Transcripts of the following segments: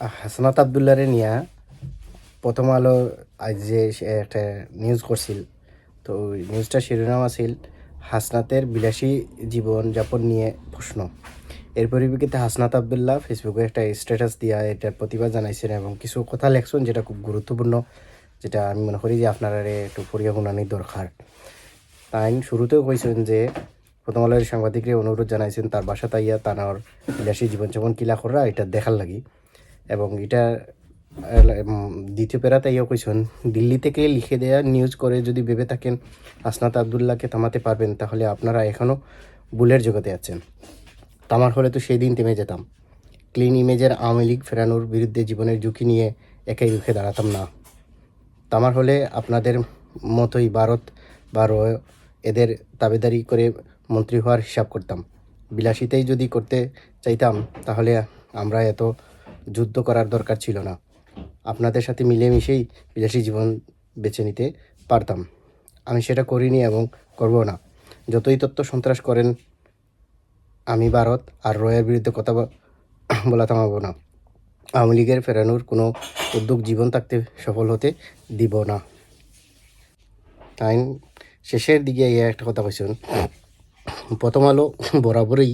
হাসনাত আবদুল্লারে নিয়া প্রথম আলো আজ যে একটা নিউজ করছিল, তো ওই নিউজটার শিরোনাম আছিল হাসনাতের বিলাসী জীবন যাপন নিয়ে প্রশ্ন। এর পরিপ্রেক্ষিতে হাসনাত আবদুল্লাহ ফেসবুকে একটা স্ট্যাটাস দিয়া এটার প্রতিবাদ জানাইছেন এবং কিছু কথা লেখছেন যেটা খুব গুরুত্বপূর্ণ, যেটা আমি মনে করি যে আপনারা একটু পড়িয়া শুনানি দরকার। তাই শুরুতেও কইছেন যে প্রথম আলোর সাংবাদিকরা অনুরোধ জানাইছেন তার বাসা তাইয়া তানার বিলাসী জীবনযাপন কিলা করা এটা দেখার লাগি। এবং এটা দ্বিতীয় প্যারাতে ইয়ে কইছেন, দিল্লি থেকে লিখে দেয়া নিউজ করে যদি ভেবে থাকেন হাসনাত আবদুল্লাহকে থামাতে পারবেন, তাহলে আপনারা এখনও ভুলের জগতে আছেন। তামার হলে তো সেই দিন থেমে যেতাম। ক্লিন ইমেজের আওয়ামী লীগ ফেরানোর বিরুদ্ধে জীবনের ঝুঁকি নিয়ে একাই রুখে দাঁড়াতাম না। তামার হলে আপনাদের মতোই ভারত বা এদের দাবেদারি করে মন্ত্রী হওয়ার হিসাব করতাম। বিলাসিতাই যদি করতে চাইতাম তাহলে আমরা এত যুদ্ধ করার দরকার ছিল না। আপনাদের সাথে মিলেমিশেই বিলাসী জীবন বেছে নিতে পারতাম। আমি সেটা করিনি এবং করব না। যতই তথ্য সন্ত্রাস করেন, আমি ভারত আর রয়ের বিরুদ্ধে কথা বলা থামাবো না। আওয়ামী লীগের ফেরানোর কোনো উদ্যোগ জীবন থাকতে সফল হতে দিব না। তাই শেষের দিকে একটা কথা কইছেন, প্রথম আলো বরাবরই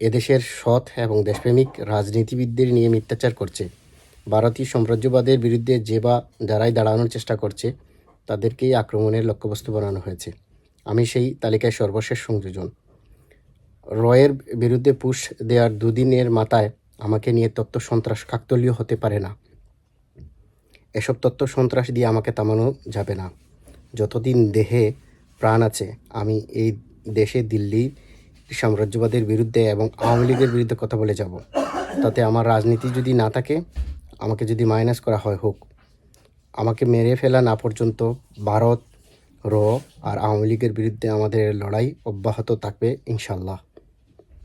এদেশের সৎ এবং দেশপ্রেমিক রাজনীতিবিদদের নিয়ে মিথ্যাচার করছে। ভারতীয় সাম্রাজ্যবাদের বিরুদ্ধে যে বা যারাই দাঁড়ানোর চেষ্টা করছে তাদেরকেই আক্রমণের লক্ষ্যবস্তু বানানো হয়েছে। আমি সেই তালিকায় সর্বশেষ সংযোজন। রয়ের বিরুদ্ধে পুশ দেওয়ার দুদিনের মাথায় আমাকে নিয়ে তথ্য সন্ত্রাস কাকতলীয় হতে পারে না। এসব তথ্য সন্ত্রাস দিয়ে আমাকে থামানো যাবে না। যতদিন দেহে প্রাণ আছে আমি এই দেশে দিল্লি সাম্রাজ্যবাদের বিরুদ্ধে এবং আওয়ামী লীগের বিরুদ্ধে কথা বলে যাব। তাতে আমার রাজনীতি যদি না থাকে, আমাকে যদি মাইনাস করা হয় হোক, আমাকে মেরে ফেলা না পর্যন্ত ভারত, আর আওয়ামী লীগের বিরুদ্ধে আমাদের লড়াই অব্যাহত থাকবে ইনশাল্লাহ।